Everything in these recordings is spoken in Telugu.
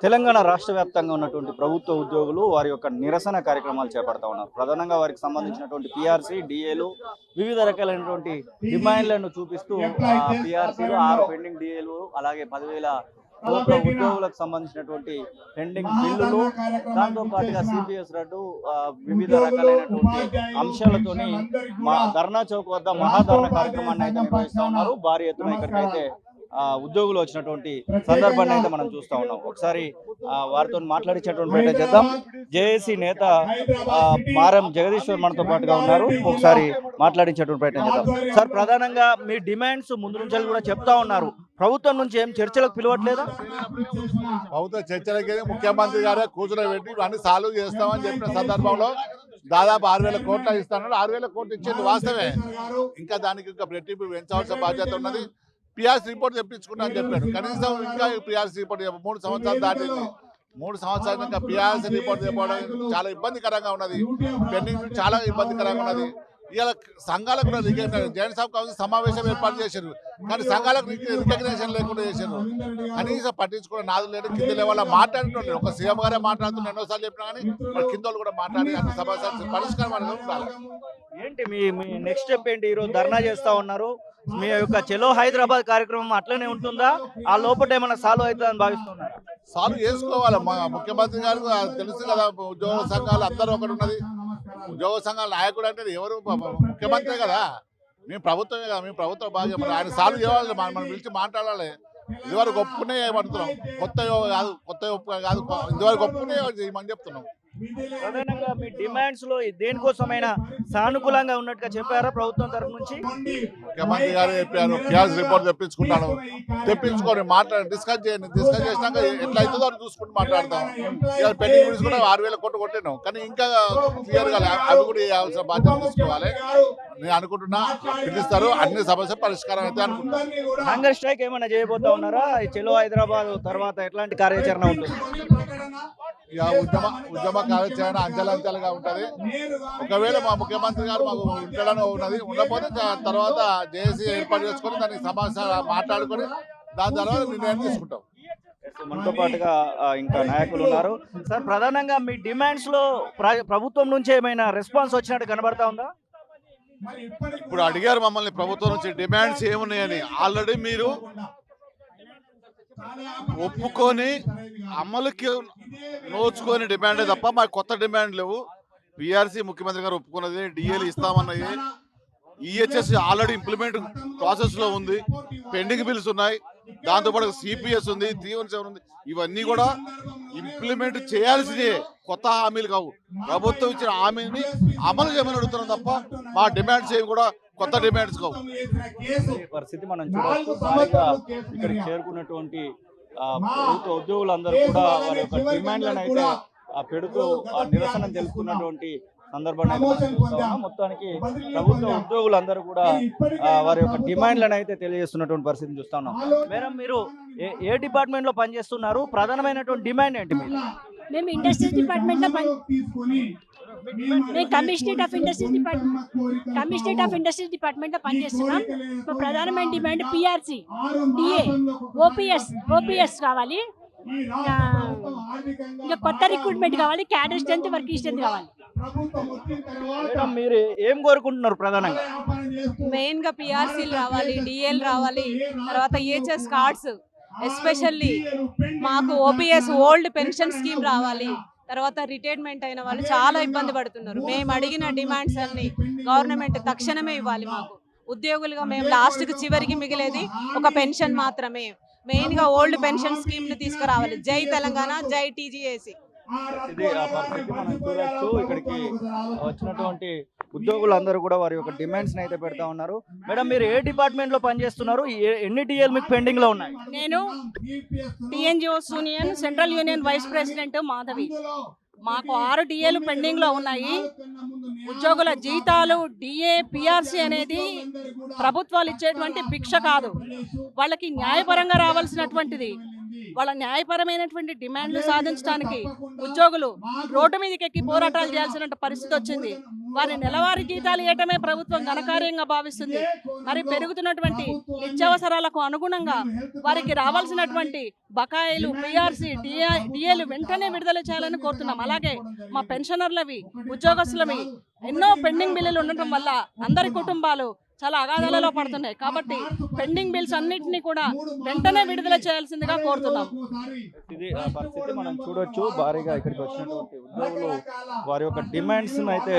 తెలంగాణ రాష్ట్ర వ్యాప్తంగా ఉన్నటువంటి ప్రభుత్వ ఉద్యోగులు వారి యొక్క నిరసన కార్యక్రమాలు చేపడతా ఉన్నారు. ప్రధానంగా వారికి సంబంధించినటువంటి పిఆర్సీ, డిఏలు వివిధ రకాలైనటువంటి డిమాండ్లను చూపిస్తూ పిఆర్సీలు 6 పెండింగ్ డిఏలు అలాగే 10,000 ప్రభుత్వ ఉద్యోగులకు సంబంధించినటువంటి పెండింగ్ బిల్లులు, దాంతో పాటుగా సిపిఎస్ రద్దు, వివిధ రకాలైనటువంటి అంశాలతోని ధర్నా చౌక్ వద్ద మహాధర్నా కార్యక్రమాన్ని అయితే నిర్వహిస్తూ ఉన్నారు. భారీ ఎత్తున ఇక్కడికైతే ఉద్యోగులు వచ్చినటువంటి సందర్భాన్ని అయితే మనం చూస్తా ఉన్నాం. ఒకసారి వారితో మాట్లాడించేటువంటి ప్రయత్నం చేద్దాం. జేఏసీ నేత మారం జగదీశ్వర్ మనతో పాటుగా ఉన్నారు. ఒకసారి మాట్లాడించేటువంటి ప్రయత్నం చేద్దాం. సార్, ప్రధానంగా మీ డిమాండ్స్ ముందు నుంచి కూడా చెప్తా ఉన్నారు. ప్రభుత్వం నుంచి ఏం చర్చలకు పిలవట్లేదా? ప్రభుత్వ చర్చలకి ముఖ్యమంత్రి గారే కూర్చోబెట్టి ఇవన్నీ సాల్వ్ చేస్తామని చెప్పిన సందర్భంలో దాదాపు 6,000 కోట్లు ఇస్తాను. 6,000 కోట్లు ఇచ్చేది వాస్తవమే. ఇంకా దానికి ఇంకా రెట్టింపు పెంచాల్సిన బాధ్యత ఉన్నది. పిఆర్సీ రిపోర్ట్ తెప్పించుకున్నా అని చెప్పాడు. కనీసం ఇంకా పిఆర్సీ రిపోర్ట్ 3 సంవత్సరాలు దాటింది. 3 సంవత్సరాలు ఇంకా పిఆర్సీ రిపోర్ట్ తెప్పడం చాలా ఇబ్బందికరంగా ఉన్నది. పెండింగ్ చాలా ఇబ్బందికరంగా ఉన్నది. ఇవాళ సంఘాలకు కూడా జాయింట్ సబ్ కౌన్సిల్ సమావేశం ఏర్పాటు చేశారు. కానీ సంఘాలకు రికగ్నేషన్ లేకుండా చేశారు. కనీసం పట్టించుకునే నాదులు లేదు. కింద లెవెల్ మాట్లాడుతున్నారు. ఒక సీఎం గారే మాట్లాడుతున్నారు. ఎన్నోసార్లు చెప్పినా కానీ మరి కింద కూడా మాట్లాడి అన్ని సమస్యలు పరిష్కారం ఉండాలి. ఏంటి మీ నెక్స్ట్ స్టెప్ ఏంటి? ఈరోజు ధర్నా చేస్తా ఉన్నారు. మీ యొక్క చలో హైదరాబాద్ కార్యక్రమం అట్లనే ఉంటుందా? ఆ లోపల ఏమైనా సాల్వ్ అవుతుందని భావిస్తున్నారు? సాల్వ్ చేసుకోవాలి. ముఖ్యమంత్రి గారు తెలుసు కదా, ఉద్యోగ సంఘాలు అందరూ ఒకటి ఉన్నది. ఉద్యోగ సంఘాల నాయకుడు అంటే ఎవరు? ముఖ్యమంత్రి కదా. మేము ప్రభుత్వమే కదా, మేము ప్రభుత్వ భాగ్యం. ఆయన సాల్వ్ చేయాలి. మనం పిలిచి మాట్లాడాలి. ఇదివరకు ఒప్పుకునే ఏమంటున్నాం, కొత్త కాదు, కొత్త ఒప్పు కాదు, ఇదివరకు ఒప్పుకునే చేయమని చెప్తున్నాం. ప్రధానంగా మీ డిమాండ్స్ లో దేనికోసమైనా సానుకూలంగా ఉన్నట్టుగా చెప్పారా ప్రభుత్వం తరఫు నుంచి? ముఖ్యమంత్రి గారు చెప్పారు, గ్యాస్ రిపోర్ట్ తెప్పించుకుంటాను, తెప్పించుకొని మాట్లాడి డిస్కస్ చేయండి. డిస్కస్ చేసినాక ఎట్లా అవుతుందో అని చూసుకుంటూ మాట్లాడతాం. ఇక పెండింగ్ బిల్స్ కూడా 6,000 కోట్లు కొట్టినాం. కానీ ఇంకా క్లియర్ గా అవి కూడా ఇవ్వాల్సిన బాధ్యత తీసుకోవాలి. నేను అనుకుంటున్నా పిలుస్తారు, అన్ని సమస్యలు పరిష్కారం అయితే అనుకుంటున్నా. హంగర్ స్ట్రైక్ ఏమైనా చేయబోతా ఉన్నారా? చలో హైదరాబాద్ తర్వాత ఎట్లాంటి కార్యాచరణ ఉంటుంది? ఇక ఉద్యమ కార్యాచరణ అంచెలంచెలుగా ఉంటది. ఒకవేళ మా ముఖ్యమంత్రి గారు మాకు ఉండడం ఉన్నది, ఉండకపోతే తర్వాత జేఏసీ ఏర్పాటు చేసుకొని దానికి సమస్య మాట్లాడుకొని దాని తర్వాత నిర్ణయం తీసుకుంటాం. మనతో పాటుగా ఇంకా నాయకులు ఉన్నారు. సార్, ప్రధానంగా మీ డిమాండ్స్ లో ప్రభుత్వం నుంచి ఏమైనా రెస్పాన్స్ వచ్చినట్టు కనబడతా ఉందా? ఇప్పుడు అడిగారు మమ్మల్ని ప్రభుత్వం నుంచి డిమాండ్స్ ఏమున్నాయని. ఆల్రెడీ మీరు ఒప్పుకొని అమలుకి నోచుకొని డిమాండే తప్ప మాకు కొత్త డిమాండ్ లేవు. పిఆర్సీ ముఖ్యమంత్రి గారు ఒప్పుకున్నది, డిఏలు ఇస్తామన్నది, ఈహెచ్ఎస్ ఆల్రెడీ ఇంప్లిమెంట్ ప్రాసెస్ లో ఉంది, పెండింగ్ బిల్స్ ఉన్నాయి, దాంతోపాటు సిపిఎస్ ఉంది, 317 ఉంది. ఇవన్నీ కూడా ఇంప్లిమెంట్ చేయాల్సిందే, కొత్త హామీలు కావు. ప్రభుత్వం ఇచ్చిన హామీని అమలు చేయమని అడుగుతున్నాం తప్ప మా డిమాండ్స్ ఏమి కూడా కొత్త డిమాండ్స్ కావు. పరిస్థితి మనం చూడవచ్చు. ఇక్కడికి చేరుకున్నటువంటి ప్రభుత్వ ఉద్యోగులందరూ కూడా వారి యొక్క డిమాండ్లను అయితే పెడుతూ నిరసన తెలుపుతున్నటువంటి సందర్భాన్ని మొత్తానికి ప్రభుత్వ ఉద్యోగులందరూ కూడా వారి యొక్క డిమాండ్లను అయితే తెలియజేస్తున్నటువంటి పరిస్థితిని చూస్తా ఉన్నాం. మేడం, మీరు ఏ డిపార్ట్మెంట్ లో పనిచేస్తున్నారు? ప్రధానమైనటువంటి డిమాండ్ ఏంటి? మేము ఇండస్ట్రీస్ డిపార్ట్మెంట్ లో కమిషనరేట్ ఆఫ్ ఇండస్ట్రీస్ డిపార్ట్మెంట్ లో పనిచేస్తున్నాం. ప్రధానమైన డిమాండ్ పిఆర్సీ, డిఏ, ఓపీఎస్ కావాలి. ఇంకా కొత్త రిక్రూట్మెంట్ కావాలి. క్యాడర్ స్ట్రెంత్, వర్కింగ్ స్ట్రెంత్ కావాలి. మీరు ఏం కోరుకుంటున్నారు? ప్రధానంగా మెయిన్ గా పిఆర్సీలు రావాలి, డిఏలు రావాలి, తర్వాత ఈహెచ్ఎస్ కార్డ్స్, ఎస్పెషల్లీ మాకు ఓపీఎస్ ఓల్డ్ పెన్షన్ స్కీమ్ రావాలి. తర్వాత రిటైర్మెంట్ అయిన వాళ్ళు చాలా ఇబ్బంది పడుతున్నారు. మేము అడిగిన డిమాండ్స్ అన్ని గవర్నమెంట్ తక్షణమే ఇవ్వాలి. మాకు ఉద్యోగులుగా మేము లాస్ట్కి చివరికి మిగిలేది ఒక పెన్షన్ మాత్రమే. మెయిన్గా ఓల్డ్ పెన్షన్ స్కీమ్ని తీసుకురావాలి. జై తెలంగాణ, జై టీజీఏసీ. ఇది ఆ పరిస్థితి మనం చూడొచ్చు. ఇక్కడికి వచ్చినటువంటి ఉద్యోగులందరూ కూడా వారి యొక్క డిమాండ్స్ అయితే పెడతా ఉన్నారు. మేడం, మీరు ఏ డిపార్ట్మెంట్ లో పనిచేస్తున్నారు? ఎన్ని డిఎల్ మీకు పెండింగ్ లో ఉన్నాయి? నేను TNGOs union central union vice president Madhavi. మాకు 6 డిఏలు పెండింగ్ లో ఉన్నాయి. ఉద్యోగుల జీతాలు, డిఏ, పిఆర్సీ అనేది ప్రభుత్వాలు ఇచ్చేటువంటి భిక్ష కాదు, వాళ్ళకి న్యాయపరంగా రావాల్సినటువంటిది. వాళ్ళ న్యాయపరమైనటువంటి డిమాండ్లు సాధించడానికి ఉద్యోగులు రోడ్డు మీదకి ఎక్కి పోరాటాలు చేయాల్సిన పరిస్థితి వచ్చింది. వారి నెలవారీ జీతాలు ఇవ్వటమే ప్రభుత్వం ఘనకార్యంగా భావిస్తుంది. మరి పెరుగుతున్నటువంటి నిత్యావసరాలకు అనుగుణంగా వారికి రావాల్సినటువంటి బకాయిలు, పిఆర్సీ, డిఏలు వెంటనే విడుదల చేయాలని కోరుతున్నాం. అలాగే మా పెన్షనర్లవి, ఉద్యోగస్తులవి ఎన్నో పెండింగ్ బిల్లులు ఉండటం వల్ల అందరి కుటుంబాలు చాలా అగాధాలలో పడుతున్నాయి. కాబట్టి పెండింగ్ బిల్స్ అన్నింటినీ కూడా వెంటనే విడుదల చేయాల్సిందిగా కోరుతున్నాం. ఇది ఆ పరిస్థితి మనం చూడొచ్చు. భారీగా ఇక్కడికి వచ్చినటువంటి ఉద్యోగులు వారి యొక్క డిమాండ్స్ అయితే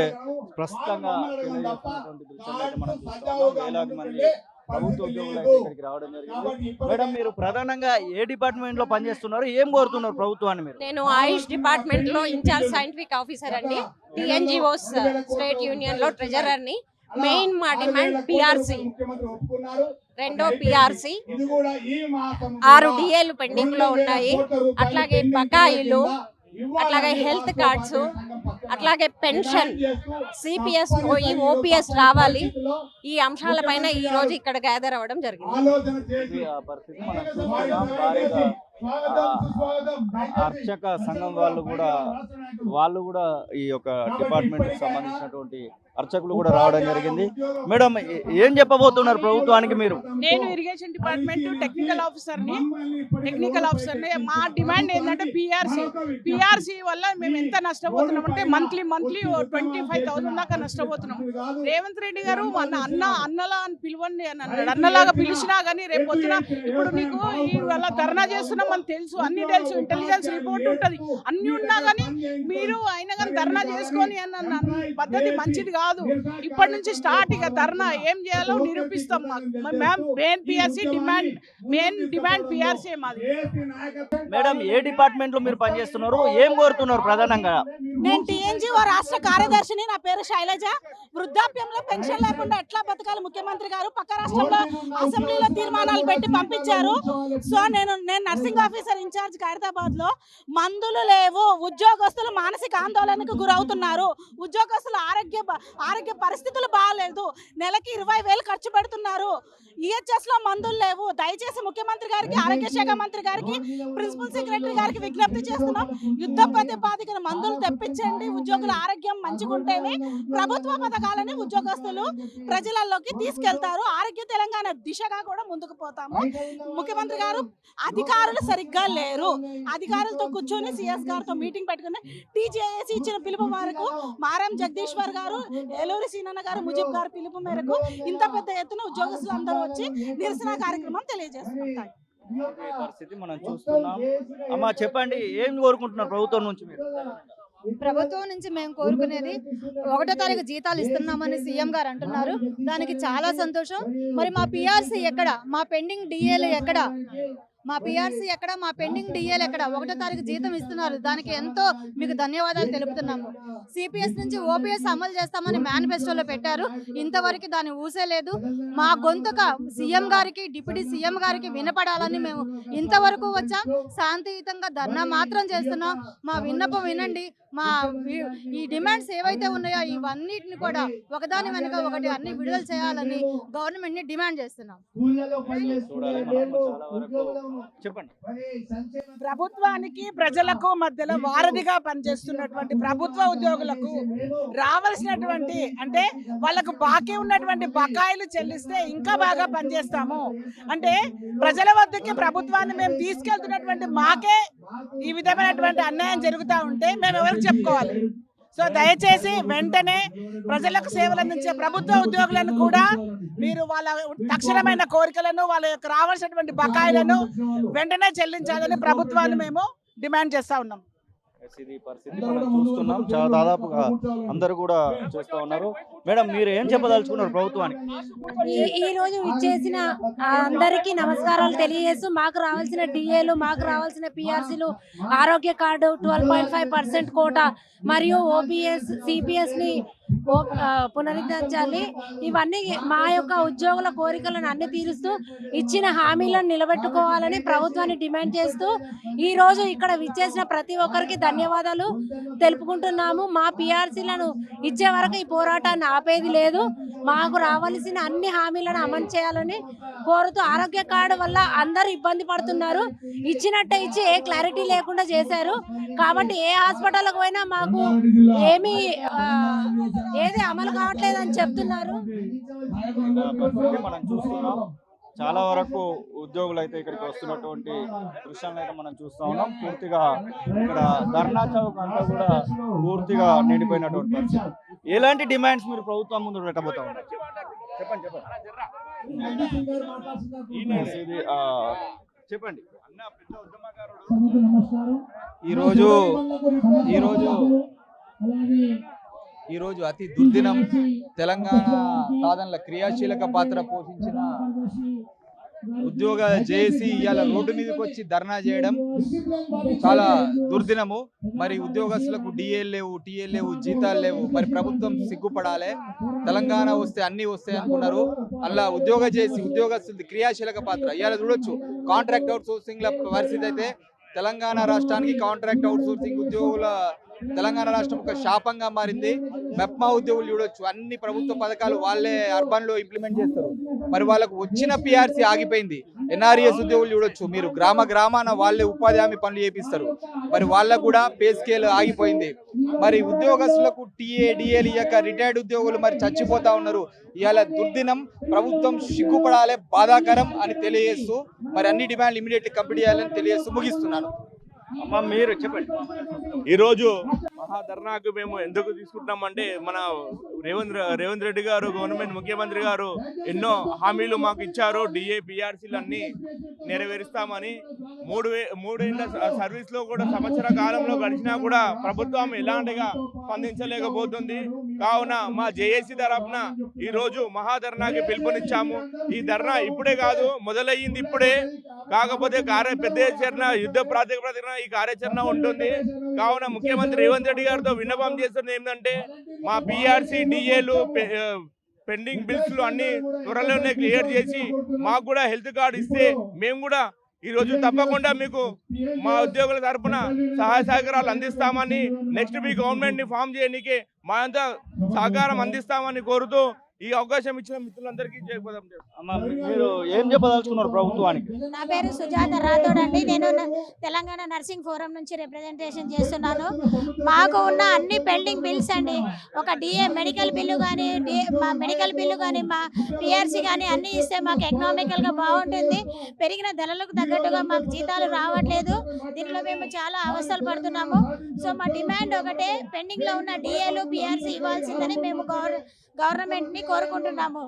ప్రస్తుతంగా తెలియజేస్తున్నటువంటి దృశ్యాన్ని అయితే మనం చూస్తాము. వేలాది మంది ప్రభుత్వ ఉద్యోగులు అయితే ఇక్కడికి రావడం జరిగింది. మేడం, మీరు ప్రధానంగా ఏ డిపార్ట్మెంట్ లో పనిచేస్తున్నారు, ఏం కోరుతున్నారు ప్రభుత్వాన్ని మీరు? నేను ఆయుష్ డిపార్ట్మెంట్ లో ఇన్ఛార్జ్ సైంటిఫిక్ ఆఫీసర్ అండి. టీఎన్జిఓస్ స్టేట్ యూనియన్ లో ట్రెజరర్ ని. మెయిన్ మా డిమాండ్ పిఆర్సీ, రెండో పిఆర్సీ, 6 డిఏలు పెండింగ్ లో ఉన్నాయి. అట్లాగే బకాయిలు, అట్లాగే హెల్త్ కార్డ్స్, అట్లాగే పెన్షన్, సిపిఎస్ పోయి ఓపీఎస్ రావాలి. ఈ అంశాలపైన ఈ రోజు ఇక్కడ గ్యాదర్ అవ్వడం జరిగింది. ఇది ఆ పరిస్థితి మనం చూస్తున్నాం. భారీగా అర్చక సంఘం వాళ్ళు కూడా ఈ యొక్క డిపార్ట్మెంట్ కి సంబంధించినటువంటి అర్చకులు కూడా రావడం జరిగింది. మేడం, ఏం చెప్పబోతున్నారు ప్రభుత్వానికి మీరు? నేను ఇరిగేషన్ డిపార్ట్మెంట్ టెక్నికల్ ఆఫీసర్ని. మా డిమాండ్ ఏంటంటే పిఆర్సీ వల్ల మేము ఎంత నష్టపోతున్నాం అంటే మంత్లీ 25,000 దాకా నష్టపోతున్నాం. రేవంత్ రెడ్డి గారు అన్నలా అని పిలవండి అని అన్నాడు. అన్నలాగా పిలిచినా కానీ రేపు పొద్దున ఇప్పుడు నీకు ఇవాళ ధర్నా చేస్తున్నాం అని తెలుసు, అన్ని తెలుసు, ఇంటెలిజెన్స్ రిపోర్ట్ ఉంటుంది, అన్ని ఉన్నా కానీ మీరు అయినా కానీ ధర్నా చేసుకొని అన్న పద్ధతి మంచిది కాదు. ఇప్పటి నుంచి స్టార్ట్ ఇక ధర్నా ఏం చేయాలో నిరూపిస్తాం. మెయిన్ డిమాండ్ పిఆర్సీ మాది. మేడం, ఏ డిపార్ట్మెంట్ లో మీరు పనిచేస్తున్నారు, ఏం కోరుతున్నారు ప్రధానంగా? నేను టీఎన్జిఓ రాష్ట్ర కార్యదర్శిని. నా పేరు శైలజ. వృద్ధాప్యంలో పెన్షన్ లేకుండా ఎట్లా బతకాలి ముఖ్యమంత్రి గారు పక్క రాష్ట్రంలో అసెంబ్లీలో తీర్మానాలు పెట్టి పంపించారు. సో నేను నర్సింగ్ ఆఫీసర్ ఇన్ఛార్జ్ ఖైరతాబాద్ లో. మందులు లేవు, ఉద్యోగస్తులు మానసిక ఆందోళనకు గురవుతున్నారు, ఉద్యోగస్తులు ఆరోగ్య పరిస్థితులు బాగాలేదు, నెలకి 20,000 ఖర్చు పెడుతున్నారు, ఈహెచ్ఎస్ లో మందులు లేవు. దయచేసి ముఖ్యమంత్రి గారికి, ఆరోగ్య శాఖ మంత్రి గారికి, ప్రిన్సిపల్ సెక్రటరీ గారికి విజ్ఞప్తి చేస్తున్నాం. యుద్ధ ప్రాతిపదికన మందులు తెప్పించండి. ఉద్యోగుల ఆరోగ్యం మంచిగుంటేనే ప్రభుత్వ పథకాలని ఉద్యోగస్తులు ప్రజలలోకి తీసుకెళ్తారు. ఆరోగ్య తెలంగాణ దిశగా కూడా ముందుకు పోతాము. ముఖ్యమంత్రి గారు అధికారులు సరిగ్గా లేరు. అధికారులతో కూర్చొని సిఎస్ గారితో మీటింగ్ పెట్టుకుని టీజేఏసీ ఇచ్చిన పిలుపు మేరకు మారం జగదీశ్వర్ గారు, ఏలూరి సీనన్న గారు, ముజీబ్ గారు పిలుపు మేరకు ఇంత పెద్ద ఎత్తున ఉద్యోగస్తులు అందరూ వచ్చి నిరసన కార్యక్రమం తెలియజేస్తున్నారు. పరిస్థితి మనం చూస్తున్నాం. అమ్మా, చెప్పండి, ఏం కోరుకుంటున్నారు ప్రభుత్వం నుంచి మీరు? ప్రభుత్వం నుంచి మేము కోరుకునేది 1వ తారీఖు జీతాలు ఇస్తున్నామని సీఎం గారు అంటున్నారు. దానికి చాలా సంతోషం. మరి మా పిఆర్సీ ఎక్కడ, మా పెండింగ్ డిఏలు ఎక్కడ, మా పిఆర్సీ ఎక్కడ, మా పెండింగ్ డిఏలు ఎక్కడ? 1వ తారీఖు జీతం ఇస్తున్నారు, దానికి ఎంతో మీకు ధన్యవాదాలు తెలుపుతున్నాము. సిపిఎస్ నుంచి ఓపీఎస్ అమలు చేస్తామని మేనిఫెస్టోలో పెట్టారు, ఇంతవరకు దాన్ని ఊసేలేదు. మా గొంతుక సీఎం గారికి, డిప్యూటీ సీఎం గారికి వినపడాలని మేము ఇంతవరకు వచ్చాం. శాంతియుతంగా ధర్నా మాత్రం చేస్తున్నాం. మా విన్నపం వినండి. మా ఈ డిమాండ్స్ ఏవైతే ఉన్నాయో ఇవన్నిటిని కూడా ఒకదాని వెనుక ఒకటి అన్ని విడుదల చేయాలని గవర్నమెంట్ ని డిమాండ్ చేస్తున్నాం. చెప్పండి. ప్రభుత్వానికి ప్రజలకు మధ్యలో వారధిగా పనిచేస్తున్నటువంటి ప్రభుత్వ ఉద్యోగులకు రావాల్సినటువంటి అంటే వాళ్ళకు బాకీ ఉన్నటువంటి బకాయిలు చెల్లిస్తే ఇంకా బాగా పనిచేస్తాము. అంటే ప్రజల వద్దకి ప్రభుత్వాన్ని మేము తీసుకెళ్తున్నటువంటి మాకే ఈ విధమైనటువంటి అన్యాయం జరుగుతూ ఉంటే మేము ఎవరికి చెప్పుకోవాలి? సో దయచేసి వెంటనే ప్రజలకు సేవలు అందించే ప్రభుత్వ ఉద్యోగులను కూడా మీరు వాళ్ళ తక్షణమైన కోరికలను, వాళ్ళ యొక్క రావాల్సినటువంటి బకాయిలను వెంటనే చెల్లించాలని ప్రభుత్వాన్ని మేము డిమాండ్ చేస్తా ఉన్నాం. ఇది పరిస్థితి మనం చూస్తున్నాం. చాలా దాదాపుగా అందరూ కూడా చూస్తూ ఉన్నారు. మేడం, మీరు ఏం చెప్పదలుచుకున్నారు ప్రభుత్వానికి? ఈ రోజు ఇచ్చేసిన అందరికీ నమస్కారాలు తెలియజేస్తూ మాకు రావాల్సిన డిఏలు, మాకు రావాల్సిన పిఆర్సీలు, ఆరోగ్య కార్డు 12.5% కోటా మరియు ఓపీఎస్, సిపిఎస్ ని పునరుద్ధరించాలి. ఇవన్నీ మా యొక్క ఉద్యోగుల కోరికలను అన్ని తీరుస్తూ ఇచ్చిన హామీలను నిలబెట్టుకోవాలని ప్రభుత్వాన్ని డిమాండ్ చేస్తూ ఈ రోజు ఇక్కడ విచ్చేసిన ప్రతి ఒక్కరికి ధన్యవాదాలు తెలుపుకుంటున్నాము. మా పిఆర్సీలను ఇచ్చే వరకు ఈ పోరాటాన్ని ఆపేది లేదు. మాకు రావాల్సిన అన్ని హామీలను అమలు చేయాలని కోరుతూ, ఆరోగ్య కార్డు వల్ల అందరూ ఇబ్బంది పడుతున్నారు. ఇచ్చినట్టే ఇచ్చి ఏ క్లారిటీ లేకుండా చేశారు. కాబట్టి ఏ హాస్పిటల్కి పోయినా మాకు ఏది అమలు కావట్లేదని చెప్తున్నారు. మనం చూస్తున్నాం చాలా వరకు ఉద్యోగులు అయితే ఇక్కడికి వస్తున్నటువంటి దృశ్యాలను అయితే మనం చూస్తా ఉన్నాం. పూర్తిగా ఇక్కడ ధర్నా చౌక్ అంతా కూడా పూర్తిగా నిండిపోయినటువంటి పరిస్థితి. ఎలాంటి డిమాండ్స్ మీరు ప్రభుత్వం ముందు పెట్టబోతా ఉన్నారు? చెప్పండి చెప్పండి. ఈరోజు అతి దుర్దినం. తెలంగాణ సాధనల క్రియాశీలక పాత్ర పోషించిన ఉద్యోగ జేఏసీ ఇవాళ రోడ్డు మీదకి వచ్చి ధర్నా చేయడం చాలా దుర్దినము. మరి ఉద్యోగస్తులకు డిఏలు లేవు, టీఏలు లేవు, జీతాలు లేవు. మరి ప్రభుత్వం సిగ్గుపడాలి. తెలంగాణ వస్తే అన్ని వస్తాయి అనుకున్నారు. అలా ఉద్యోగస్తులది క్రియాశీలక పాత్ర ఇవాళ చూడొచ్చు. కాంట్రాక్ట్ అవుట్ సోర్సింగ్ పరిస్థితి అయితే తెలంగాణ రాష్ట్రానికి కాంట్రాక్ట్ అవుట్ సోర్సింగ్ ఉద్యోగుల తెలంగాణ రాష్ట్రం ఒక శాపంగా మారింది. మెప్మా ఉద్యోగులు చూడొచ్చు, అన్ని ప్రభుత్వ పథకాలు వాళ్ళే అర్బన్ లో ఇంప్లిమెంట్ చేస్తారు. మరి వాళ్ళకు వచ్చిన పిఆర్సీ ఆగిపోయింది. ఎన్ఆర్ఈఎస్ ఉద్యోగులు చూడొచ్చు, మీరు గ్రామాన వాళ్ళే ఉపాధి హామీ పనులు చేపిస్తారు. మరి వాళ్ళకు కూడా పే స్కేల్ ఆగిపోయింది. మరి ఉద్యోగస్తులకు టీఏ డిఏలు ఇయ్యక రిటైర్డ్ ఉద్యోగులు మరి చచ్చిపోతా ఉన్నారు. ఇవాళ దుర్దినం. ప్రభుత్వం సిగ్గుపడాలి, బాధాకరం అని తెలియజేస్తూ మరి అన్ని డిమాండ్లు ఇమీడియట్లీ కంప్లీట్ చేయాలని తెలియజేస్తూ ముగిస్తున్నాను. అమ్మ మీరు చెప్పండి. ఈరోజు మహాధర్నాకు మేము ఎందుకు తీసుకుంటున్నామంటే మన రేవంత్ రెడ్డి గారు, గవర్నమెంట్ ముఖ్యమంత్రి గారు ఎన్నో హామీలు మాకు ఇచ్చారు. డిఏ పిఆర్సీలు అన్ని నెరవేరుస్తామని. మూడేళ్ల సర్వీస్ లో కూడా సంవత్సర కాలంలో గడిచినా కూడా ప్రభుత్వం ఎలాంటిగా స్పందించలేకపోతుంది. కావున మా జేఏసీ తరఫున ఈ రోజు మహాధర్నాకి పిలుపునిచ్చాము. ఈ ధర్నా ఇప్పుడే కాదు, మొదలయ్యింది ఇప్పుడే. కాకపోతే పెద్ద ఎత్తున యుద్ధ ప్రాతిపదికన ఈ కార్యాచరణ ఉంటుంది. కావున ముఖ్యమంత్రి రేవంత్ రెడ్డి గారితో విన్నపం చేస్తున్నది ఏంటంటే మా పిఆర్సీ డిఏలు పెండింగ్ బిల్స్ అన్ని త్వరలోనే క్లియర్ చేసి మాకు కూడా హెల్త్ కార్డు ఇస్తే మేము కూడా ఈ రోజు తప్పకుండా మీకు మా ఉద్యోగుల తరఫున సహాయ సహకారాలు అందిస్తామని, నెక్స్ట్ మీ గవర్నమెంట్ ని ఫామ్ చేయడానికి మా అంతా సహకారం అందిస్తామని కోరుతూ ఈ అవకాశం ఇచ్చిన మిత్రులందరికీ జయపదం. మీరు ఏం చెప్పదలుచుకున్నారు ప్రభుత్వానికి? నా పేరు సుజాత రాథోడ్ అండి. నేను తెలంగాణ నర్సింగ్ ఫోరం నుంచి రిప్రజెంటేషన్ చేస్తున్నాను. మాకు ఉన్న అన్ని పెండింగ్ బిల్స్ అండి, ఒక డిఏ మెడికల్ బిల్లు కానీ మా పిఆర్సీ కానీ అన్ని ఇస్తే మాకు ఎకనామికల్గా బాగుంటుంది. పెరిగిన ధరలకు తగ్గట్టుగా మాకు జీతాలు రావట్లేదు. దీనిలో మేము చాలా అవస్థలు పడుతున్నాము. సో మా డిమాండ్ ఒకటే, పెండింగ్లో ఉన్న డిఏలు పిఆర్సీ ఇవ్వాల్సిందని మేము గవర్నమెంట్ ని కోరుకుంటున్నాము.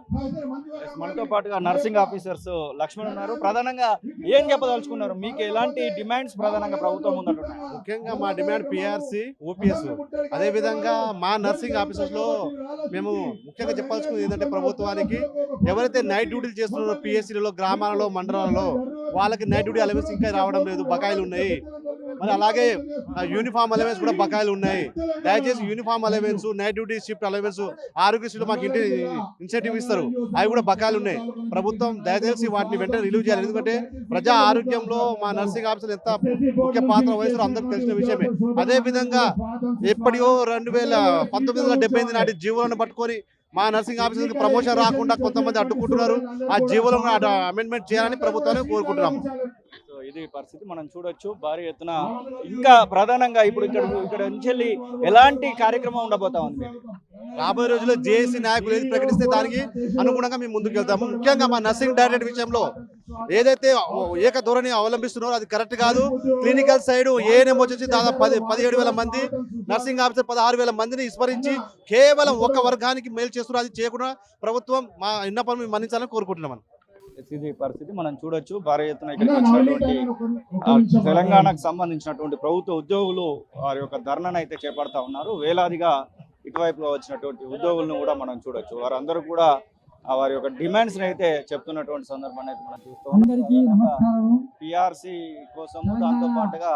మనతో పాటుగా నర్సింగ్ ఆఫీసర్స్ లక్ష్మణ్ ఉన్నారు. ప్రధానంగా ఏం చెప్పదలుచుకున్నారు? మీకు ఎలాంటి డిమాండ్స్ ప్రధానంగా ప్రభుత్వం ఉన్నట్టున్నాయి? ముఖ్యంగా మా డిమాండ్ పిఆర్సీ, ఓపీఎస్. అదేవిధంగా మా నర్సింగ్ ఆఫీసర్స్ లో మేము ముఖ్యంగా చెప్పాల్సుకున్నది ఏంటంటే, ప్రభుత్వానికి ఎవరైతే నైట్ డ్యూటీలు చేస్తున్నారో పిఎస్సీలలో, గ్రామాలలో, మండలాలలో వాళ్ళకి నైట్ డ్యూటీ అలవెన్స్ ఇంకా రావడం లేదు, బకాయిలు ఉన్నాయి. మరి అలాగే యూనిఫామ్ అలవెన్స్ కూడా బకాయిలు ఉన్నాయి. దయచేసి uniform allowance, night duty shift allowance, ఆరోగ్యశ్రీలో మాకు ఇంటి ఇన్సెంటివ్ ఇస్తారు, అవి కూడా బకాయిలు ఉన్నాయి. ప్రభుత్వం దయచేసి వాటిని వెంటనే రిలీవ్ చేయాలి. ఎందుకంటే ప్రజా ఆరోగ్యంలో మా నర్సింగ్ ఆఫీసర్లు ఎంత ముఖ్య పాత్ర వహిస్తారో అందరికీ తెలిసిన విషయమే. అదేవిధంగా ఎప్పటియో 1978 నాటి జీవోలను పట్టుకొని మా నర్సింగ్ ఆఫీసర్కి ప్రమోషన్ రాకుండా కొంతమంది అడ్డుకుంటున్నారు. ఆ జీవోలను అమెండ్మెంట్ చేయాలని ప్రభుత్వాన్ని కోరుకుంటున్నాము. ఇది పరిస్థితి మనం చూడొచ్చు. భారీ ఎత్తున ఇంకా ప్రధానంగా ఇప్పుడు ఇక్కడ నుంచి ఎలాంటి కార్యక్రమం ఉండబోతా ఉంది? రాబోయే రోజుల్లో జేఏసీ నాయకులు ఏది ప్రకటిస్తే దానికి అనుగుణంగా మేము ముందుకు వెళ్తాము. ముఖ్యంగా మా నర్సింగ్ డైరెక్టర్ విషయంలో ఏదైతే ఏక ధోరణి అవలంబిస్తున్నారో అది కరెక్ట్ కాదు. క్లినికల్ సైడ్ ఏఎన్ఎం వచ్చేసి దాదాపు 17,000 మంది, నర్సింగ్ ఆఫీసర్ 16,000 మందిని విస్మరించి కేవలం ఒక వర్గానికి మేలు చేస్తున్నారు. అది చేయకుండా ప్రభుత్వం మా విన్నపాలను మన్నించాలని కోరుకుంటున్నాం. ఇది పరిస్థితి మనం చూడొచ్చు. భారీ ఎత్తున ఇక్కడికి వచ్చినటువంటి తెలంగాణకు సంబంధించినటువంటి ప్రభుత్వ ఉద్యోగులు వారి యొక్క ధర్నాను అయితే చేపడతా ఉన్నారు. వేలాదిగా ఇటువైపుగా వచ్చినటువంటి ఉద్యోగులను కూడా మనం చూడొచ్చు. వారందరూ కూడా వారి యొక్క డిమాండ్స్ అయితే చెప్తున్నటువంటి సందర్భాన్ని అయితే మనం చూస్తూ ఉన్నాం. పిఆర్సీ కోసము, దాంతో పాటుగా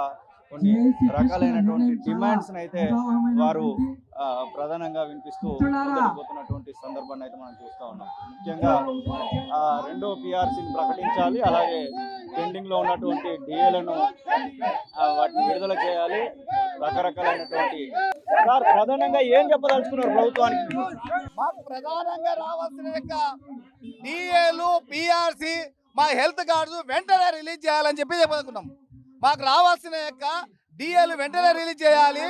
కొన్ని రకాలైనటువంటి డిమాండ్స్ అయితే వారు ప్రధానంగా వినిపిస్తూ పోతున్నటువంటి సందర్భాన్ని అయితే మనం చూస్తూ ఉన్నాం. ముఖ్యంగా రెండో పిఆర్సీని ప్రకటించాలి, అలాగే పెండింగ్ లో ఉన్నటువంటి డిఏలను వాటిని విడుదల చేయాలి. రకరకాలైనటువంటి ప్రధానంగా ఏం చెప్పదలుచుకున్నారు ప్రభుత్వానికి? మాకు ప్రధానంగా రావాల్సిన డిఏలు పిఆర్సీ మా హెల్త్ కార్డ్స్ వెంటనే రిలీజ్ చేయాలని చెప్పదనుకున్నాం. మాకు రావాల్సిన డిఏలు వెంటనే రిలీజ్ చేయాలి.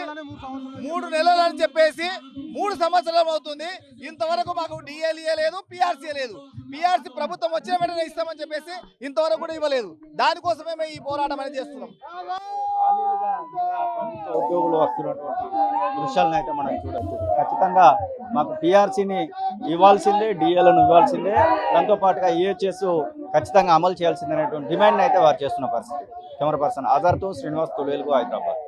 3 నెలలు అని చెప్పేసి 3 సంవత్సరాలు అవుతుంది. ఇంతవరకు మాకు డిఏలు ఇవ్వలేదు, పిఆర్సీ లేదు. పిఆర్సీ ప్రభుత్వం వచ్చిన వెంటనే ఇస్తామని చెప్పేసి ఇంతవరకు కూడా ఇవ్వలేదు. దానికోసమే మేము ఈ పోరాటం అనేది చేస్తున్నాం. ప్రభుత్వ ఉద్యోగులు వస్తున్నటువంటి దృశ్యాలను అయితే మనం చూడొచ్చు. ఖచ్చితంగా మాకు పిఆర్సీని ఇవ్వాల్సిందే, డిఏలను ఇవ్వాల్సిందే, దాంతో పాటుగా ఈహెచ్ఎస్ ఖచ్చితంగా అమలు చేయాల్సిందే అనేటువంటి డిమాండ్ అయితే వారు చేస్తున్న పరిస్థితి. కెమెరా పర్సన్ ఆధార్తో శ్రీనివాస్, తొలి వెలుగు, హైదరాబాద్.